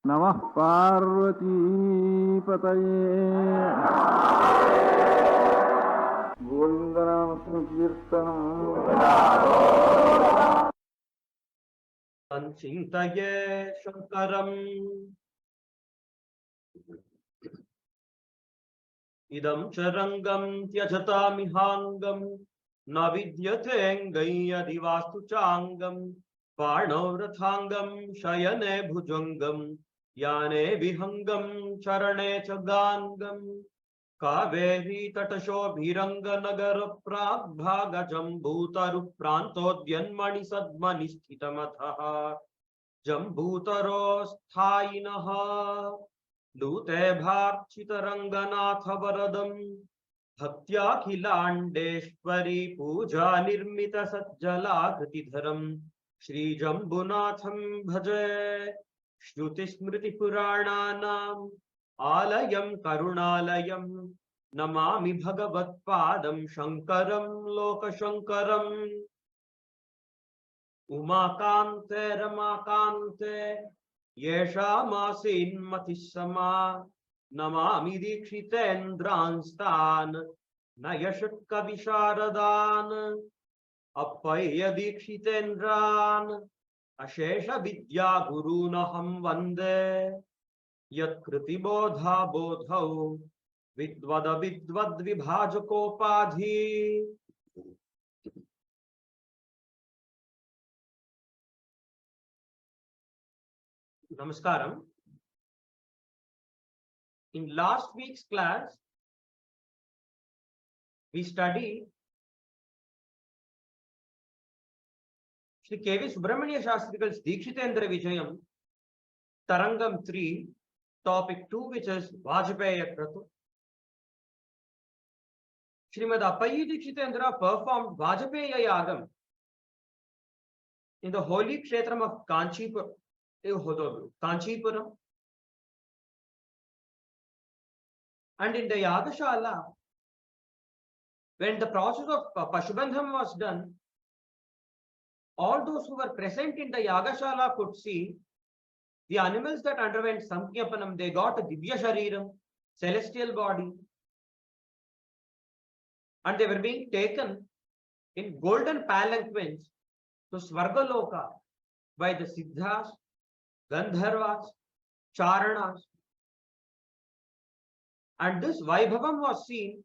Namah Parvati Pataye Govindanam Sankirtanam Kanchi Shankaram Idam Charangam Tyajata Mihangam Navidyate Engaya Divastu Changam Parnovrathangam Shayane Bhujangam Yane Vihangam Charane Chagangam Kaveri Tatasho Bhiranga Nagara Prabhaga Jambutaru Prantodyanmani Sadmani Sthitamatha Jambutaro Sthayinaha Dute Bharchitaranganatha Varadam Bhaktyakhilандeshwari Puja Nirmita Sajjala Kritidharam Shri Jambunatham Bhaje Shruti Smriti Purananam Alayam Karunalayam Namami Bhagavat Padam Shankaram Loka Shankaram Umakante Ramakante Yesha Masin Matisama Namami Dikshitendranstan Nayashat Kavisharadan Appayya Dikshitendran Ashesha Vidya Gurunaham Vande Yat Kriti Bodha Bodhau Vidvada Vidvad Vibhajakopadhi. Namaskaram. In last week's class, we studied Sri K.V. Subramanya Shastrikal's Dikshitendra Vijayam, Tarangam 3, topic 2, which is Vajpaya Kratu. Srimad Appayya Dikshitendra performed Vajpaya Yagam in the holy kshetram of Kanchipuram. And in the Yagashala, when the process of Pashubandham was done, all those who were present in the Yagashala could see the animals that underwent Samkhyapanam. They got a Divya Shariram, celestial body, and they were being taken in golden palanquins to Svargaloka by the Siddhas, Gandharvas, Charanas. And this Vaibhavam was seen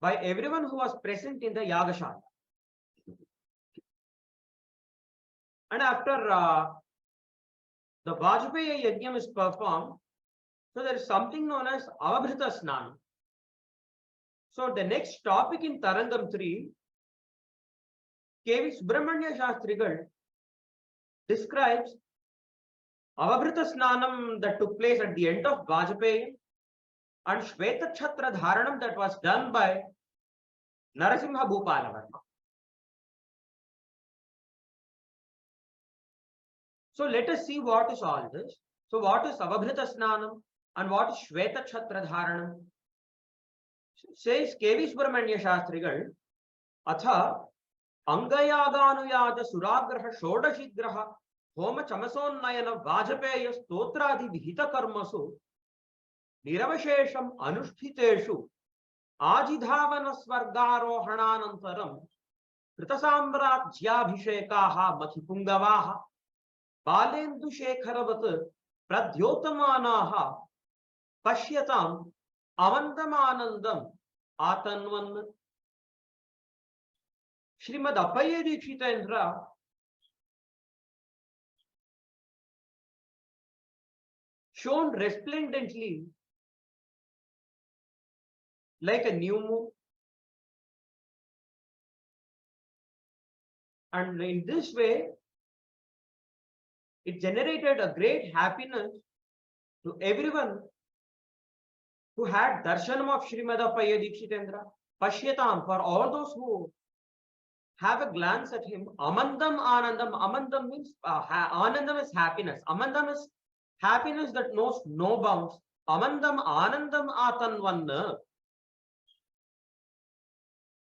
by everyone who was present in the Yagashala. And after the Vajpaya Yajnam is performed, so there is something known as Avabhrita Snanam. So the next topic in Tarangam 3, K.V. Subramanya Shastrigal describes Avabhrita Snanam that took place at the end of Vajpaya and Shveta Chhatra Dharanam that was done by Narasimha Bhupalavarma. So let us see what is all this. So what is Avabhrita Snanam and what is Shveta Chhatra Dharanam? Says K.V. Subramanya Shastrigal, Atha Angayaganuyada Suragraha Shodashigraha Homa Chamasonnayana Vajpaya Stotradi Vihita Karmasu Niravashesham Anushthiteshu Ajidhavana Swargarohananantaram Kritasamrajyabhishekaha Mathipungavaha Balendu Shekharavat Pradyotamanaha Pashyatam Avandamanandam Atanvan. Srimad Appayya Dikshitendra shone resplendently like a new moon, and in this way it generated a great happiness to everyone who had darshanam of Srimad Appayya Dikshitendra. Pashyatam, for all those who have a glance at him. Amandam Anandam. Amandam means Anandam is happiness. Amandam is happiness that knows no bounds. Amandam Anandam Atanvan.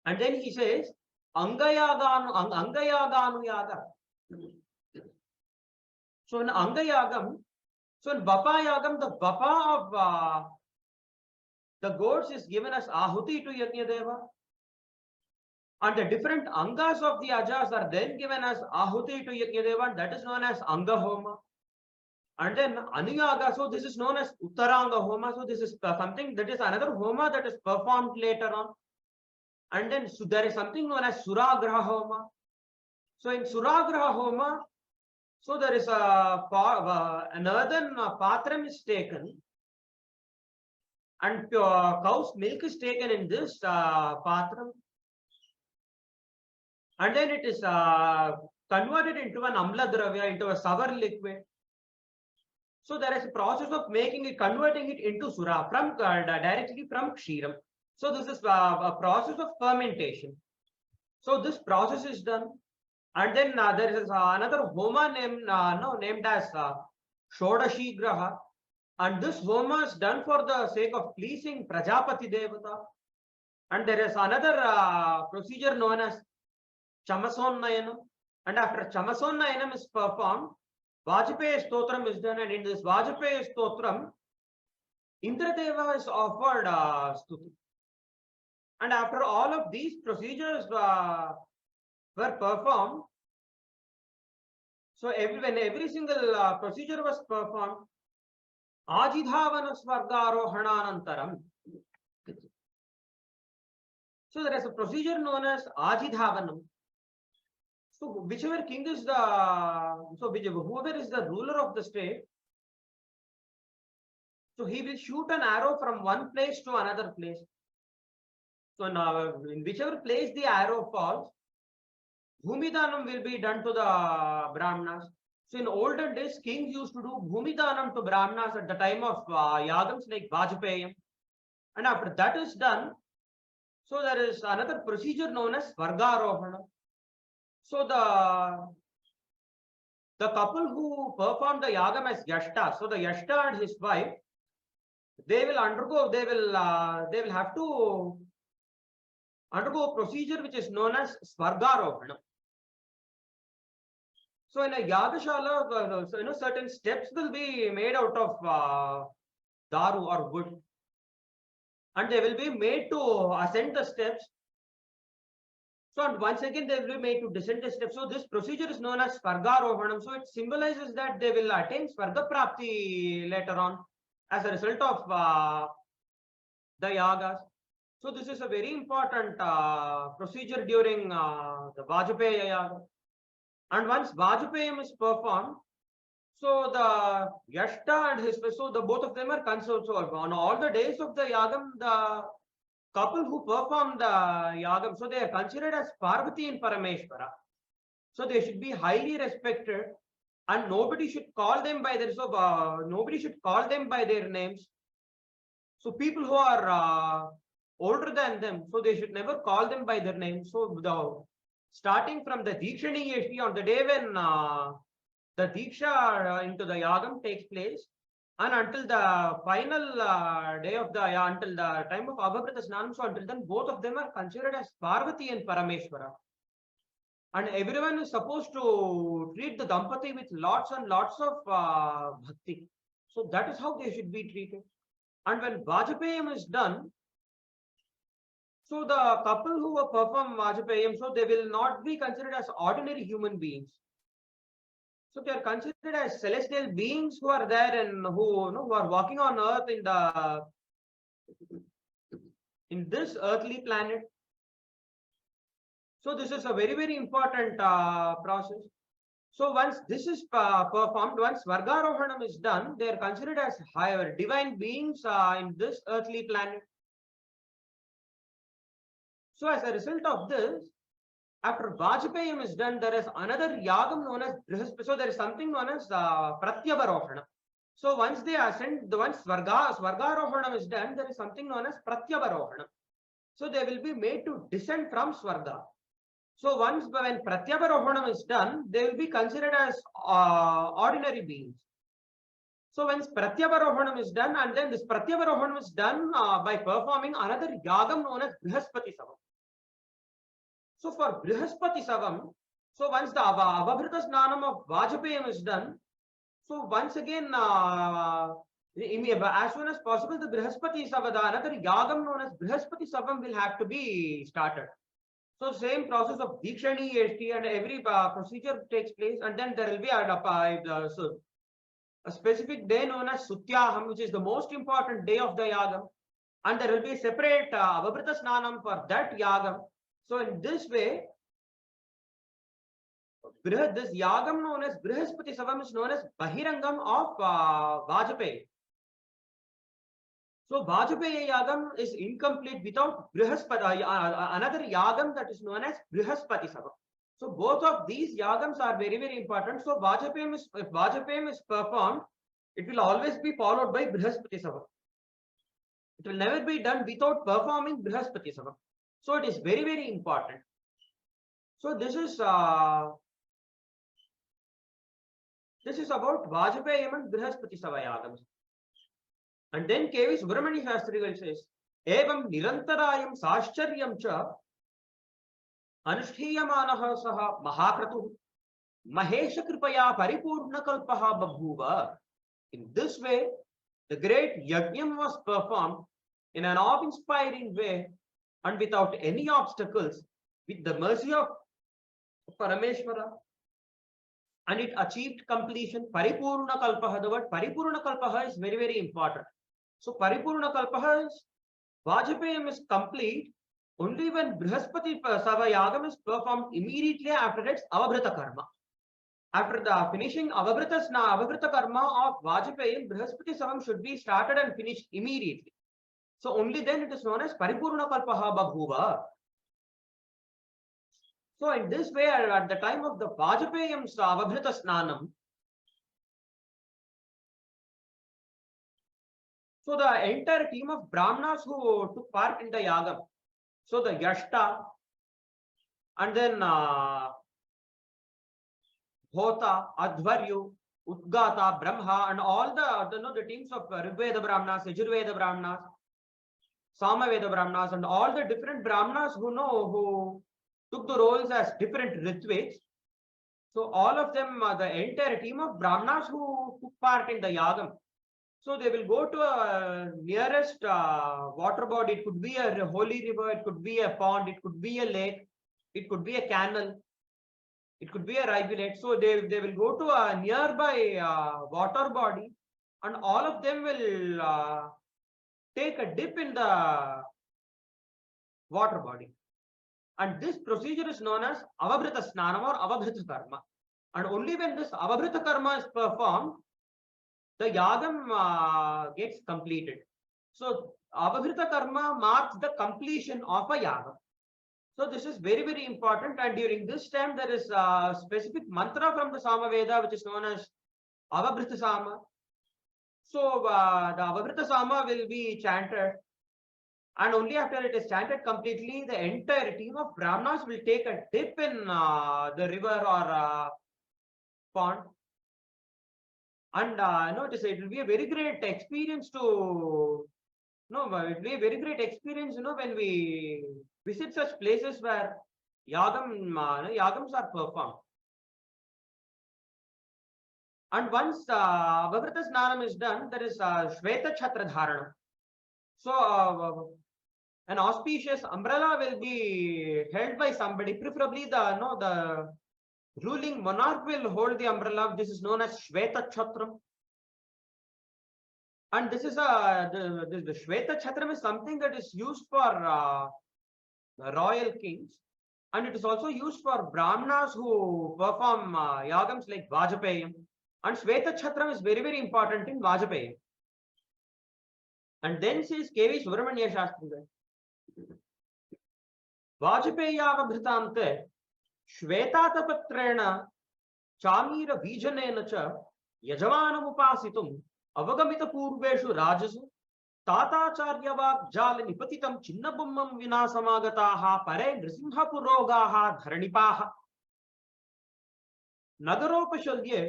And then he says, Angayaganu Yaga. So in Angayagam, So in Bapa Yagam, the Bapa of the goats is given as Ahuti to Yajna Deva. And the different Angas of the Ajas are then given as Ahuti to Yajna Deva, and that is known as Anga Homa. And then Anuyaga, so this is known as Uttaranga Homa. So this is something that is another Homa that is performed later on. And then so there is something known as Suragraha Homa. So in Suragraha Homa, so there is an earthen patram is taken, and cow's milk is taken in this patram, and then it is converted into an amla dravya, into a sour liquid. So there is a process of making it, converting it into sura from directly from kshiram. So this is a process of fermentation. So this process is done, and then there is another homa named as Shodashi Graha, and this homa is done for the sake of pleasing Prajapati Devata. And there is another procedure known as Chamasonnayanam, and after Chamasonnayanam is performed, Vajpayee Stotram is done, and in this Vajpayee Stotram, Indradeva is offered stuti. And after all of these procedures were performed, so when every single procedure was performed, Ajidhavana Svargarohananantaram. So there is a procedure known as Ajidhavanam. So whichever king is whoever is the ruler of the state, so he will shoot an arrow from one place to another place. So now in whichever place the arrow falls, Bhumidanam will be done to the Brahmanas. So in olden days, kings used to do Bhumidanam to Brahmanas at the time of Yagams like Vajpayam. And after that is done, so there is another procedure known as Svargarohana. So the couple who performed the Yagam as Yashta, so the Yashta and his wife, they will have to undergo a procedure which is known as Svargarohana. So in a Yagashala, certain steps will be made out of daru or wood, and they will be made to ascend the steps. So and once again they will be made to descend the steps. So this procedure is known as Svargarohanam. So it symbolizes that they will attain Svarga Prapti later on as a result of the Yagas. So this is a very important procedure during the Vajpayee Yaga. And once Vajpayam is performed, so the Yashta and his, so the both of them are consoled. So on all the days of the Yagam, the couple who perform the Yagam, so they are considered as Parvati and Parameshwara. So they should be highly respected, and nobody should call them by their names. So people who are older than them, so they should never call them by their names. So starting from the Dikshani Yeshi, on the day when the Diksha into the Yagam takes place, and until the final day of until the time of Abhavrata Snanam, so until then both of them are considered as Parvati and Parameshwara. And everyone is supposed to treat the Dampati with lots and lots of bhakti. So that is how they should be treated. And when Vajpayam is done, so the couple who will perform Vajpayam, so they will not be considered as ordinary human beings. So they are considered as celestial beings who are there and who are walking on earth in this earthly planet. So this is a very, very important process. So once this is performed, once Svargarohanam is done, they are considered as higher divine beings in this earthly planet. So as a result of this, after Vajpayam is done, there is another Yagam known as Brihaspati. So there is something known as Pratyavarohana. So once they ascend, once Svargarohanam is done, there is something known as Pratyavarohana. So they will be made to descend from Svarga. So when Pratyavarohanam is done, they will be considered as ordinary beings. So when Pratyavarohanam is done, and then this Pratyavarohanam is done by performing another Yagam known as Brihaspati Savam. So for Brihaspati Savam, so once the Abhavrata Snanam of Vajpayam is done, So once again, as soon as possible, the Brihaspati Savada, another yagam known as Brihaspati Savam will have to be started. So same process of Dikshani, Eshti, and every procedure takes place, and then there will be a specific day known as Sutyaham, which is the most important day of the yagam, and there will be a separate Avabrita Snanam for that yagam. So in this way, this yagam known as Brihaspati Savam is known as Bahirangam of Vajpayee. So Vajpayee yagam is incomplete without Brihaspati, another yagam that is known as Brihaspati Savam. So both of these yagams are very, very important. So if Vajpayee is performed, it will always be followed by Brihaspati Savam. It will never be done without performing Brihaspati Savam. So it is very, very important. So this is about Vajpayee and Brihaspati Sava yagams. And then KV Subramanya Shastri says, Evam Nirantarayam Sashcharyam cha Anushtiyamanaha saha Mahakratu Mahesha Kripaya Paripurna Kalpaha Babhuva. In this way, the great Yajnam was performed in an awe-inspiring way and without any obstacles, with the mercy of Parameshwara, and it achieved completion. Paripurna Kalpaha, the word Paripurna Kalpaha is very, very important. So Paripurna Kalpaha is, Vajpayee is complete only when Brihaspati Sava Yagam is performed immediately after its Avabrita Karma. After the finishing Avabrita Karma of Vajpayee, Brihaspati Savam should be started and finished immediately. So only then it is known as Paripurna Kalpaha Babhuva. So in this way, at the time of the Vajpayee Avabrita Snanam, so the entire team of Brahmanas who took part in the Yagam, so the Yashta, and then Hota, Advaryu, Udgata, Brahma, and all the teams of Rigveda Brahmanas, Yajurveda Brahmanas, Samaveda Brahmanas, and all the different Brahmanas who took the roles as different Ritveds. So all of them, the entire team of Brahmanas who took part in the Yagam. So they will go to a nearest water body. It could be a holy river, it could be a pond, it could be a lake, it could be a canal, it could be a rivulet. So they will go to a nearby water body, and all of them will take a dip in the water body. And this procedure is known as Avabrita Snanam or Avabrita Karma. And only when this Avabrita Karma is performed, the Yagam gets completed. So Avabrita Karma marks the completion of a Yagam. So this is very, very important. And during this time, there is a specific mantra from the Samaveda, which is known as Avabrita Sama. So the Avabrita Sama will be chanted. And only after it is chanted completely, the entire team of Brahmanas will take a dip in the river or pond. And notice it will be a very great experience it will be a very great experience, when we visit such places where yagams are performed. And once Avabrita Snanam is done, there is Shveta Chhatra Dharana. So an auspicious umbrella will be held by somebody, preferably the ruling monarch will hold the umbrella. This is known as Shveta Chhatram. And this is the Shveta Chhatram is something that is used for royal kings, and it is also used for Brahmanas who perform yagams like Vajpayee. And Shveta Chhatram is very, very important in Vajpayee. And then says KV Subramanya Shastri, Vajpayee Avabhritante Shvetatapatrena Chamira Vijanena cha Yajavanam Upasitum Avagamita Purveshu Rajasu Tatacharya Jala Nipatitam Chinnabumam Vinasamagataha Pare Nrisimha Purogaha Dharanipaha Nagaropashalye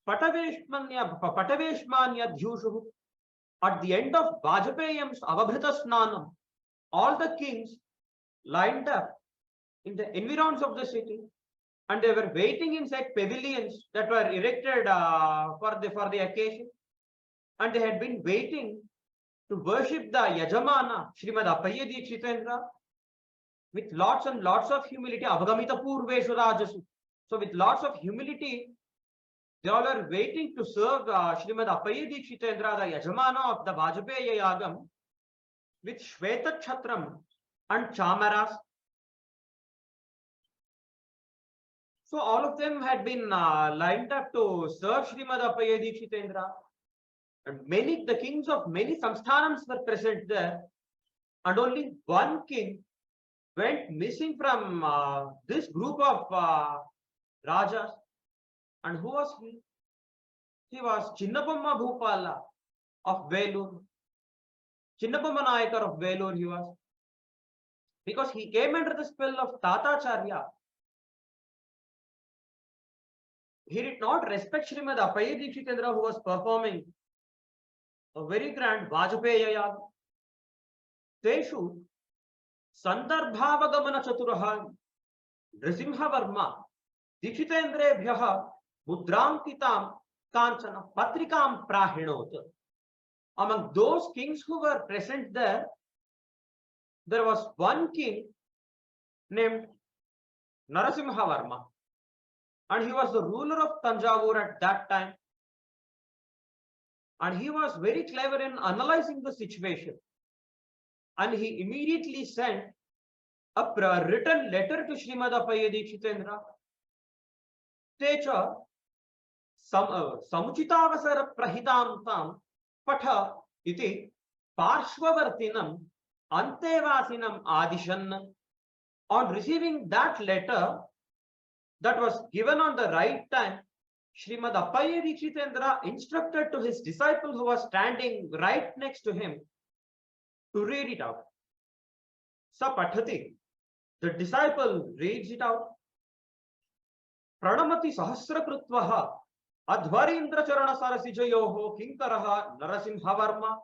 Pataveshmanya Dhyushu. At the end of Vajpayam's Avabrita Snanam, all the kings lined up in the environs of the city, and they were waiting inside pavilions that were erected for the occasion, and they had been waiting to worship the Yajamana, Srimad Appayya Dikshitendra, with lots and lots of humility. Avagamita Purveshu Rajasu. So with lots of humility, they all are waiting to serve Srimad Appayya Dikshitendra, the Yajamana of the Vajpayya Yagam, with Shweta Chhatram and Chamaras. So all of them had been lined up to serve Srimad Appayya Dikshitendra. And the kings of many samsthanams were present there. And only one king went missing from this group of Rajas. And who was he? He was Chinnapamma Bhupala of Velur. Chinnapamma Nayakar of Velur he was. Because he came under the spell of Tatacharya. He did not respect Srimad Appayya Dikshitendra, who was performing a very grand Vajpayya Yaga. Teshu Sandarbhavagamana Chaturaha Nrisimha Varma Dikshitendrebhyaha Mudrankitam Kanchana Patrikam Prahinot. Among those kings who were present there, there was one king named Narasimha Varma, and he was the ruler of Tanjavur at that time. And he was very clever in analyzing the situation. And he immediately sent a written letter to Srimad Appayya Dikshitendra. Techa Samuchitavasara Prahitam Tam Patha iti Parshvavartinam Antevasinam Adishan. On receiving that letter that was given on the right time, Srimad Appayya Dikshitendra instructed to his disciple who was standing right next to him to read it out. Sa pathati. The disciple reads it out. Pranamati sahasra krutvaha adhvarindra charana sarasijayoho kinkaraha narasimha varma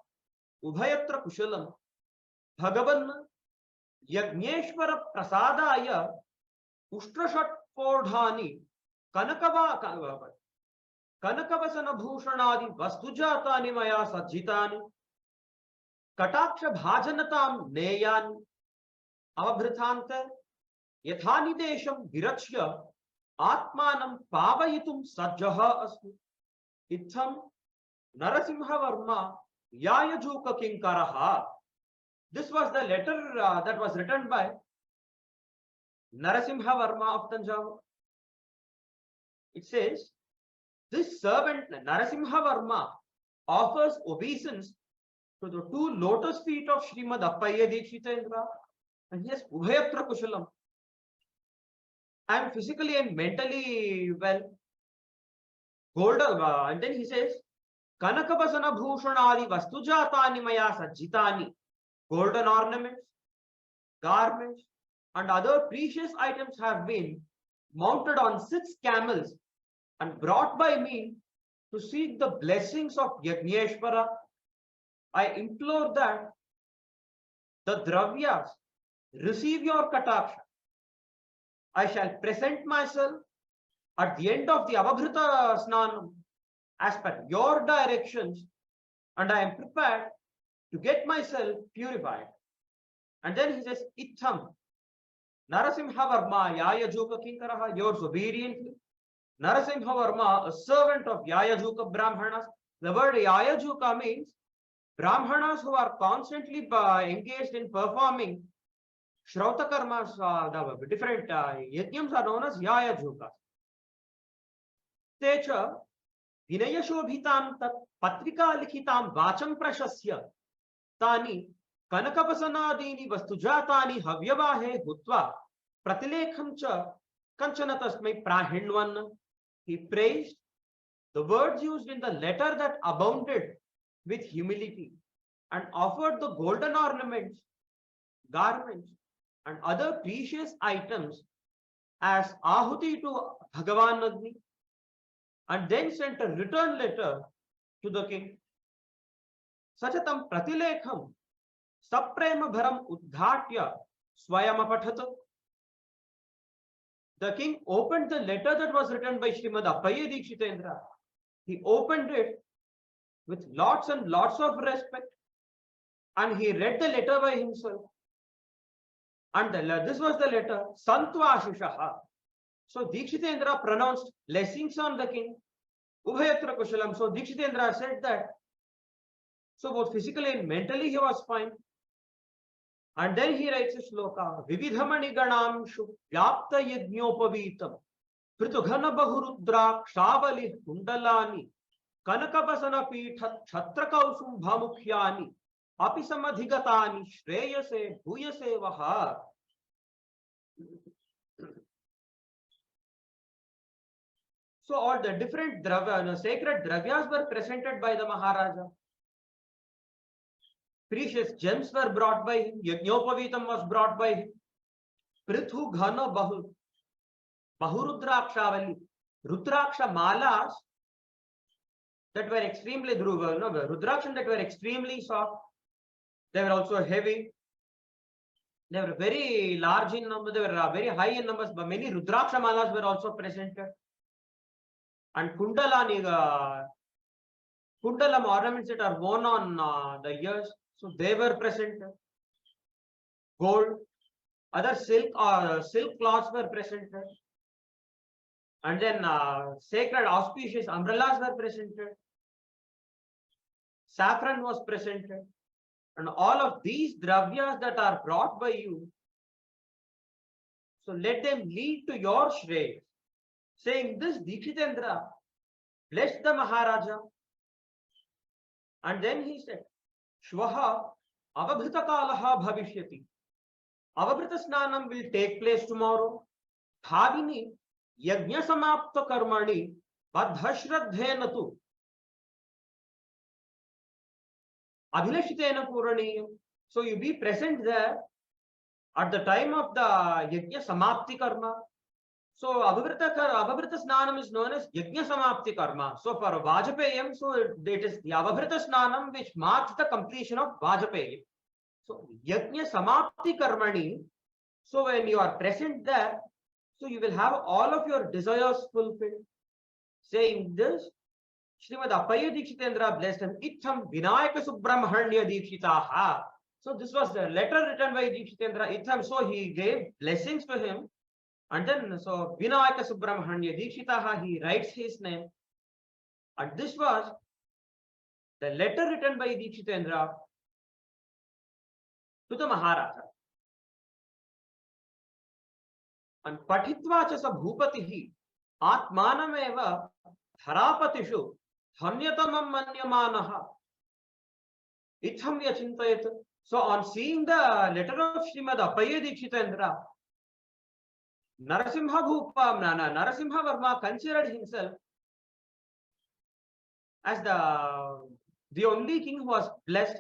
ubhayatra kushalam bhagavan yagneshwara prasadaya ushtrashatpodhani Kanakavasana Bhushanadi Vastujatani Maya Sajitani Kataksha Bhajanatam Neyan Avabhrithanta Yathani Desham Virachya Atmanam Pavayitum Sajjaha Astu Itham Narasimha Varma Yayajuka Kinkaraha. This was the letter that was written by Narasimha Varma of Tanjavur. It says, this servant Narasimha Varma offers obeisance to the two lotus feet of Srimad Appayya Dikshitendra, and yes, Ubhayatra Kushalam. I am physically and mentally well. And then he says, Kanakavasana Bhushanadi Vastujatani Maya Sajjitani. Golden ornaments, garments, and other precious items have been mounted on 6 camels and brought by me to seek the blessings of Yagneshwara. I implore that the Dravyas receive your Kataksha. I shall present myself at the end of the Avabhrita Snanam as per your directions, and I am prepared to get myself purified. And then he says, Itham Narasimha Varma Yayajuka Kinkaraha, yours obediently. Narasimha Varma, a servant of Yayajuka Brahmanas. The word Yayajuka means Brahmanas who are constantly engaged in performing Shrauta Karmas, the different yajnams are known as Yayajukas. Techa Vinayashobhitam tat Patrika Likhitam Vacham Prashasya Tani Kanakapasanadini Vastujatani Havyavahe Bhutva Pratilekham cha Kanchana Tasmai Prahinvan. He praised the words used in the letter that abounded with humility and offered the golden ornaments, garments, and other precious items as Ahuti to Bhagavan Agni, and then sent a return letter to the king. Sachatam Pratilekham Saprema Bharam Udhatya Swayama Pathat. the king opened the letter that was written by Srimad Appayya Dikshitendra. He opened it with lots and lots of respect, and he read the letter by himself. And this was the letter, Santva Shushaha. So Dikshitendra pronounced blessings on the king. Ubhayatra Kushalam. So Dikshitendra said that, so both physically and mentally he was fine. And then he writes a shloka, Vividhamani Ganamshu Vyapta Yajñopavitam Pritughana Bahurudra Kshavali Kundalani Kanakabasana Peetha Chhatrakausum Bhamukhyani Apisamadhigatani Shreyase Bhuyase Vaha. So all the different sacred dravyas were presented by the Maharaja. Precious gems were brought by him. Yajñopavitam was brought by him. Prithu Ghana Bahurudrakshavali. Rudraksha malas that were extremely Rudraksha that were extremely soft. They were also heavy. They were very large in number. They were very high in numbers. But many Rudraksha malas were also presented. And Kundalam ornaments that are worn on the ears. So they were presented. Gold, other silk cloths were presented. And then sacred auspicious umbrellas were presented. Saffron was presented. And all of these dravyas that are brought by you, so let them lead to your Shreya. Saying this, Dikshitendra blessed the Maharaja. And then he said, Shvaha avabhrita kalaha bhavishyati. Avabhrita snanam will take place tomorrow. Bhavini yajna samapta karmani badhashraddhena tu. Abhilashitena puraniyam. So you be present there at the time of the yajna samapti karma. So Avabhrita Snanam is known as Yajna Samapti Karma. So for Vajapayam, so it is the Avabhrita Snanam which marks the completion of Vajapayam. So Yajna Samapti Karmani. So when you are present there, so you will have all of your desires fulfilled. Saying this, Srimad Appayya Dikshitendra blessed him. Itham Vinayaka Subramahanya Dikshitaha. So this was the letter written by Dikshitendra Itham. So he gave blessings to him. And then, so Vinayaka Subramahanya Dikshitaha, he writes his name. And this was the letter written by Dikshitendra to the Maharaja. And Patitva cha sa bhupatihi atmanameva dharapatishu dhanyatamam manyamanaha itham yachintayat. So on seeing the letter of Srimad Appayya Dikshitendra, Narasimha Varma considered himself as the only king who was blessed.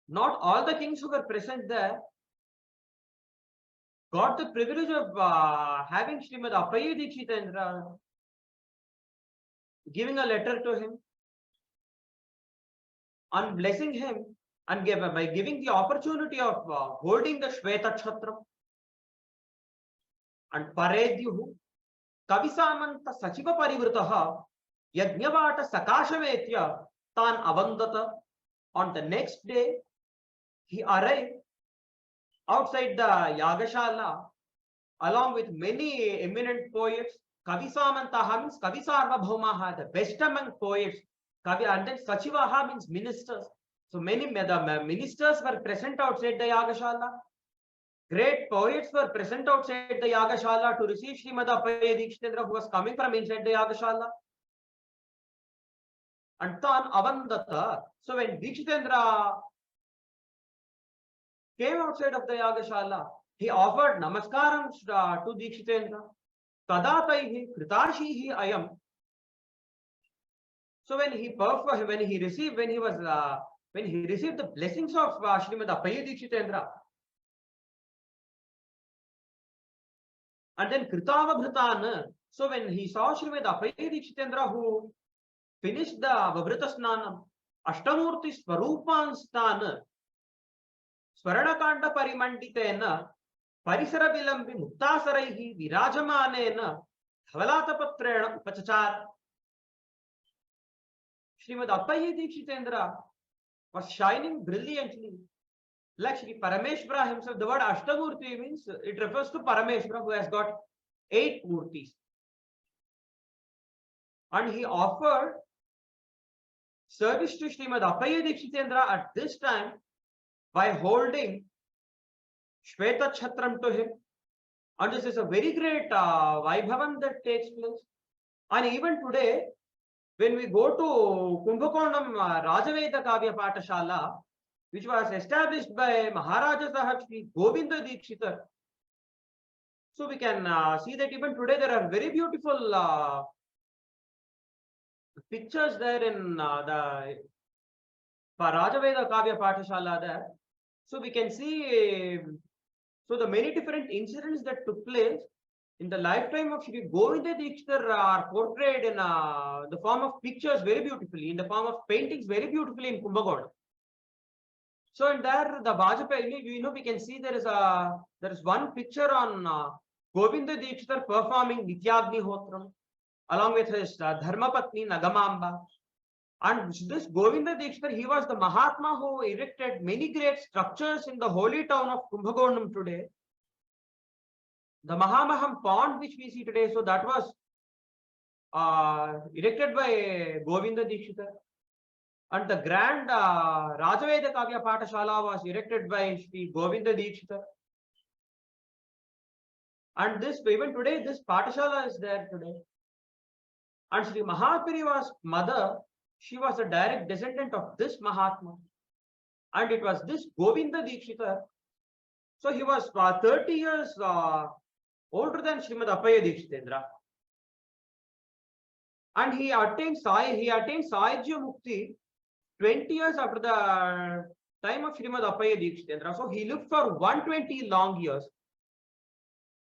Not all the kings who were present there got the privilege of having Srimad Appayya Dikshitendra giving a letter to him and blessing him and by giving the opportunity of holding the Shweta Chhatra. And Paredyuhu Kavisamanta Sachiva Parivritaha Yajnavata Sakashavetya Tan Avandata. On the next day, he arrived outside the Yagashala along with many eminent poets. Kavisamantaha means Kavisarvabhaumaha, the best among poets. And then Sachivaha means ministers. So many ministers were present outside the Yagashala. Great poets were present outside the Yagashala to receive Srimad Appayya Dikshitendra, who was coming from inside the Yagashala. And Tan Avandata. So when Dikshitendra came outside of the Yagashala, he offered namaskaram to Dikshitendra. Tadataihi kritarshihi ayam. So when he received the blessings of Srimad Appayya Dikshitendra, and then Kritavabhratan. So when he saw Srimad Appayya Dikshitendra, who finished the Avabhrita Snanam, Ashtamurti Swarupan Stana, Swaranakanda Parimanditena, Parisara Vilambi Muktasaraihi Virajamanena Dhavalatapatrena Upachachar. Srimad Appayya Dikshitendra was shining brilliantly. Like Shri Parameshvara himself, the word Ashtamurti means it refers to Parameshvara, who has got 8 murtis. And he offered service to Srimad Appayya Dikshitendra at this time by holding Shweta Chhatram to him. And this is a very great Vaibhavam that takes place. And even today, when we go to Kumbhakonam Rajaveda Kavya Patashala, which was established by Maharaja Sahib Shri Govinda Dikshitar, so we can see that even today there are very beautiful pictures there in the Rajaveda Kavya Patashala there. So we can see so the many different incidents that took place in the lifetime of Shri Govinda Dikshitar are portrayed in the form of pictures very beautifully, in the form of paintings very beautifully in Kumbhakonam. So in there, the Vajpayee, we can see there is one picture on Govinda Dikshitar performing Nityagni-hotram along with his Dharma Patni Nagamamba. And this Govinda Dikshitar, he was the Mahatma who erected many great structures in the holy town of Kumbhakonam today. The Mahamaham pond which we see today, so that was erected by Govinda Dikshitar. And the grand Rajaveda Kavya Patashala was erected by Shri Govinda Dikshitar. And this, even today, this Patashala is there today. And Shri Mahapariva's mother, she was a direct descendant of this Mahatma. And it was this Govinda Dikshitar. So he was 30 years older than Srimad Appayya Dikshitendra. And he attained Sahajya Mukti 20 years after the time of Srimad Appayya Dikshitendra. So he lived for 120 long years.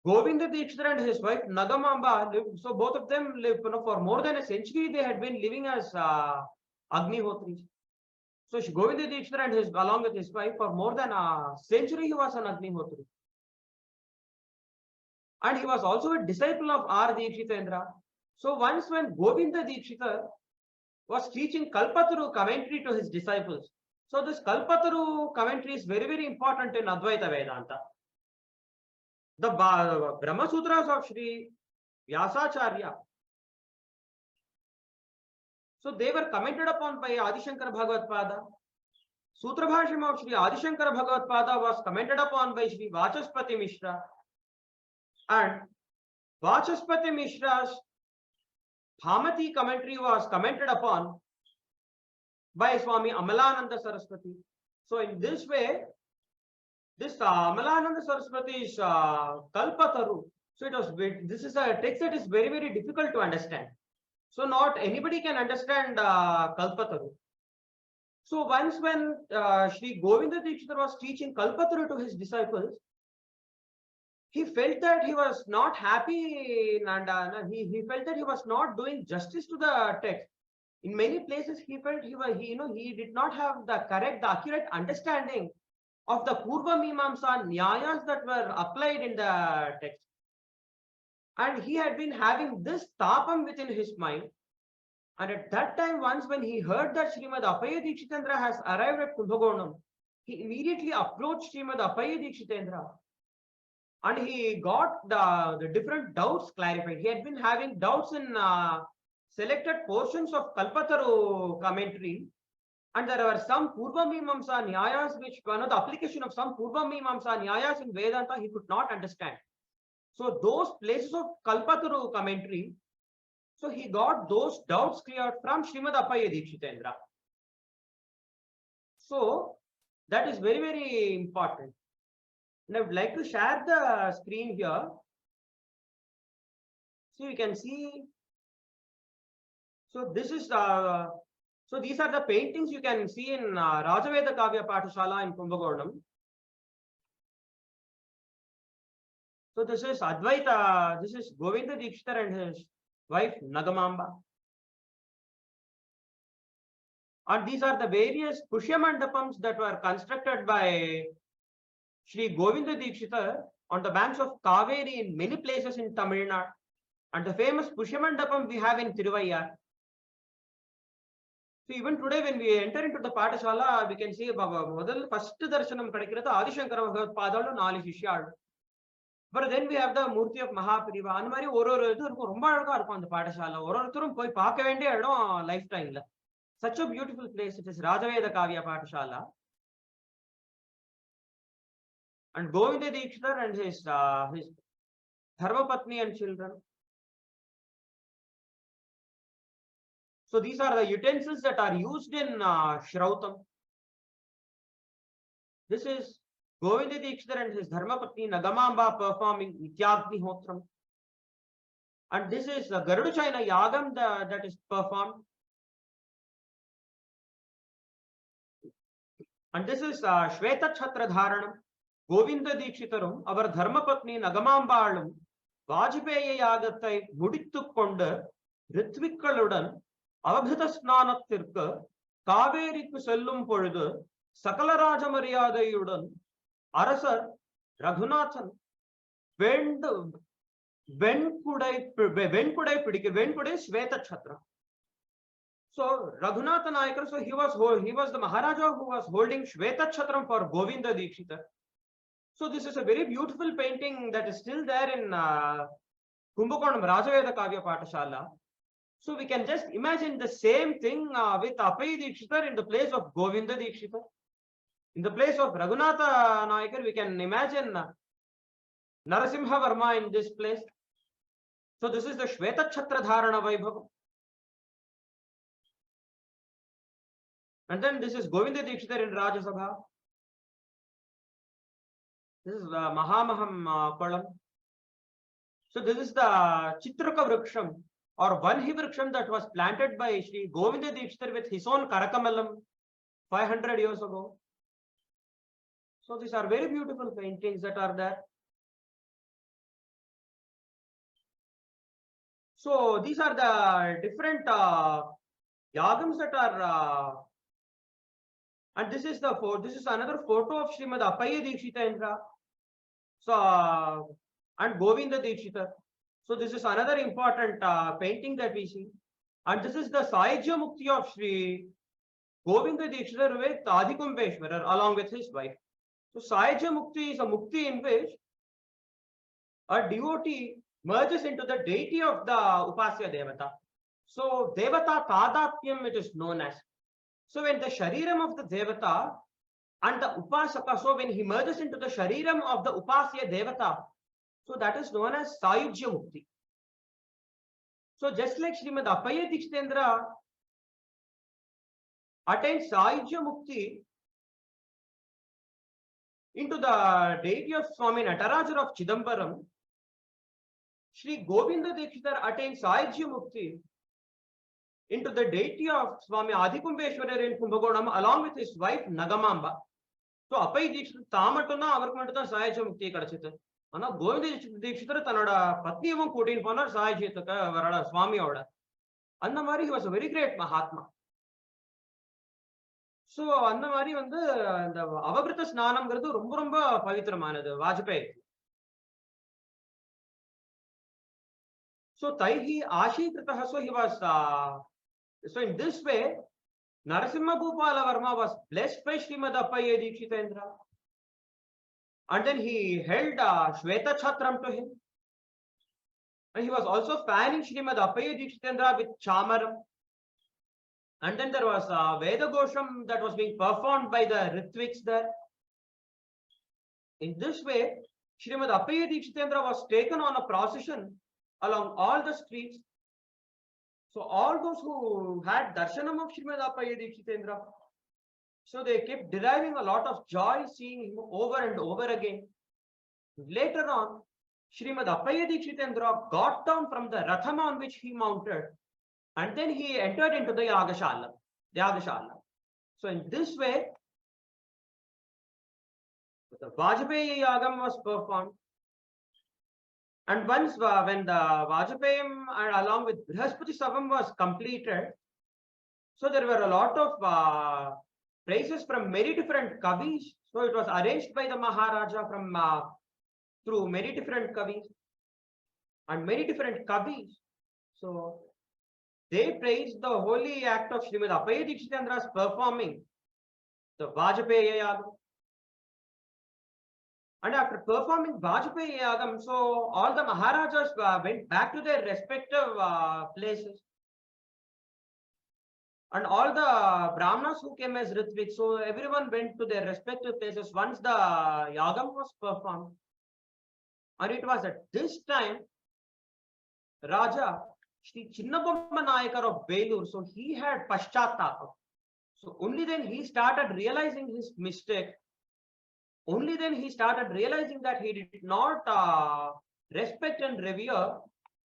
Govinda Dikshitar and his wife Nagamamba lived, so both of them lived for more than a century. They had been living as Agnihotris. So Govinda Dikshitar and along with his wife for more than a century he was an Agnihotri. And he was also a disciple of R. Dikshitendra. So once when Govinda Dikshitar was teaching Kalpataru commentary to his disciples. So this Kalpataru commentary is very, very important in Advaita Vedanta. The Brahma Sutras of Shri Vyasacharya. So they were commented upon by Adi Shankara Bhagavatpada. Sutra Bhashyam of Shri Adi Shankara Bhagavatpada was commented upon by Shri Vachaspati Mishra. And Vachaspati Mishra's Bhamati commentary was commented upon by Swami Amalananda Saraswati. So in this way, this Amalananda Saraswati's Kalpataru, so this is a text that is very, very difficult to understand. So not anybody can understand Kalpataru. So once when Shri Govinda Dikshitar was teaching Kalpataru to his disciples, he felt that he was not happy and he felt that he was not doing justice to the text. In many places, he felt he did not have the accurate understanding of the Purva Mimamsa Nyayas that were applied in the text. And he had been having this tapam within his mind. And at that time, once when he heard that Srimad Appayya Dikshitendra has arrived at Kumbhakonam, he immediately approached Srimad Appayya Dikshitendra. And he got the different doubts clarified. He had been having doubts in selected portions of Kalpataru commentary. And there were some Purva Mimamsa Nyayas, which the application of some Purva Mimamsa Nyayas in Vedanta he could not understand. So those places of Kalpataru commentary, so he got those doubts cleared from Srimad Appayya Dikshitendra. So that is very, very important. And I would like to share the screen here. So you can see. So this is so these are the paintings you can see in Rajaveda Kavya Patashala in Kumbhakonam. So this is Advaita, this is Govinda Dikshitar and his wife Nagamamba. And these are the various Pushya Mandapams that were constructed by Shri Govinda Dikshitar on the banks of Kaveri in many places in Tamil Nadu. And the famous Pushamandapam we have in Thiruvanaikka. So even today when we enter into the Pathashala, we can see first darshanam kadikkirathu Adi Shankara Bhagavad Padalu 4 Shishyalu. But then we have the Murti of Mahapariva. And mari oru idu irukum romba alaga irukum and Pathashala. Ororutharum poi paaka vendiya idam lifetime la. Such a beautiful place. It is Rajaveda Kavya Pathashala. And Govinda Dikshitar and his Dharma Patni and children. So these are the utensils that are used in Shrautam. This is Govinda Dikshitar and his Dharma Patni Nagamamba performing Nityagnihottram. And this is the Garuda China Yagam that is performed. And this is Shweta Chhatra Dharanam. Govinda Dikshitarum, our Dharma Patni Nagamambalum, Vajpaya Yagathai Mudittukondu, Ritvikkaludan, Avabhita Snanathirka, Kaverikku Sellum Poldu, Sakala Raja Maryadayudan, Arasar, Raghunathan, when could I predict? When could I Shweta Chhatra? So Raghunatha Nayakar, so he was the Maharaja who was holding Shweta Chhatram for Govinda Dikshitar. So this is a very beautiful painting that is still there in Kumbakonam Rajaveda Kavya Pathashala. So we can just imagine the same thing with Appayya Dikshitar in the place of Govinda Dikshitar. In the place of Raghunatha Nayakar, we can imagine Narasimha Varma in this place. So this is the Shweta Chhatra Dharana Vaibhava. And then this is Govinda Dikshitar in Rajasabha. This is Mahamaham Palam. So this is the Chitraka Vriksham or Vanhi Vriksham that was planted by Sri Govinda Dikshitar with his own Karakamalam 500 years ago. So these are very beautiful paintings that are there. So these are the different yagams that are and this is another photo of Srimad Appayya Dikshitendra. So and Govinda Dikshitar. So this is another important painting that we see. And this is the Sahyajya Mukti of Sri Govinda Dikshitar with Adikumbeshwarar along with his wife. So Sahyajya Mukti is a mukti in which a devotee merges into the deity of the Upasya Devata. So Devata Tadapyam it is known as. So when the Shariram of the Devata and the Upasaka, so when he merges into the Shariram of the Upasya Devata, so that is known as Sahyajya Mukti. So just like Srimad Appayya Dikshitendra attained Sahyajya Mukti into the deity of Swami Natarajar of Chidambaram, Sri Govinda Dikshitar attained Sahyajya Mukti into the deity of Swami Adikumbeshwarar in Kumbakonam along with his wife Nagamamba. So Appayya Dikshitar Tamatuna Avarkumanta Sahyajya Mukti Kadachita. Ana Govinda Dikshitar Tanada Patniyavam Kutin Panar Sahyajitaka Varada Swami Oda. Annamari he was a very great Mahatma. So Annamari the Avabrita Snanam Gardu Rumburumba Pavitramanada Vajpayee. So Taihi Ashi Kritaha, so he was so in this way Narasimha Gopala Varma was blessed by Srimad Appayya Dikshitendra. And then he held Shweta Chhatram to him. And he was also fanning Srimad Appayya Dikshitendra with Chamaram. And then there was Veda Gosham that was being performed by the Ritviks there. In this way, Srimad Appayya Dikshitendra was taken on a procession along all the streets. So all those who had darshanam of Srimad Appayya Dikshitendra, so they kept deriving a lot of joy seeing him over and over again. Later on, Srimad Appayya Dikshitendra got down from the ratham on which he mounted, and then he entered into the Yagashala. So in this way, the Vajpayee Yagam was performed. And once when the Vajpayam and along with Brihaspati Savam was completed, so there were a lot of praises from many different kavis. So it was arranged by the Maharaja from through many different kavis and many different kavis. So they praised the holy act of Srimad Appayya Dikshitendra's performing the Vajpayya Yagam. And after performing Vajpayya Yagam, so all the Maharajas went back to their respective places. And all the Brahmanas who came as Ritvik, so everyone went to their respective places once the Yagam was performed. And it was at this time, Raja Shri Chinnabomma Nayakar of Belur, so he had Paschatapa. So only then he started realizing his mistake. Only then he started realizing that he did not respect and revere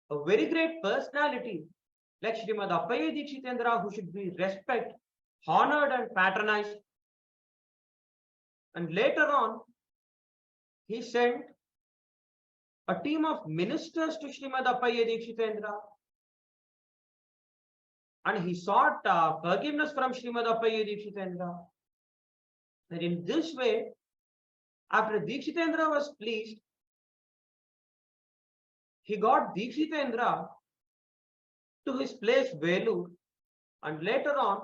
a very great personality like Srimad Appayya Dikshitendra, who should be respected, honored and patronized. And later on, he sent a team of ministers to Srimad Appayya Dikshitendra. And he sought forgiveness from Srimad Appayya Dikshitendra. And in this way, after Dikshitendra was pleased, he got Dikshitendra to his place Velur, and later on,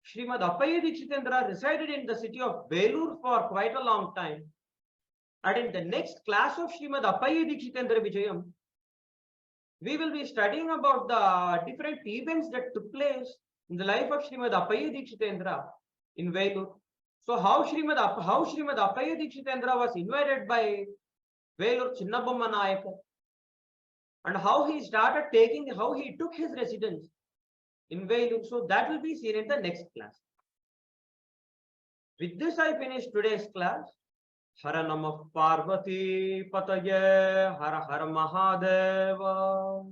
Srimad Appayya Dikshitendra resided in the city of Velur for quite a long time. And in the next class of Srimad Appayya Dikshitendra Vijayam, we will be studying about the different events that took place in the life of Srimad Appayya Dikshitendra in Velur. So how Srimad Appayya Dikshitendra was invited by Velur Chinnabomma Nayakar, and how he took his residence in Velur. So that will be seen in the next class. With this, I finish today's class. Hara Namah Parvati Pataye, Hara Hara Mahadeva.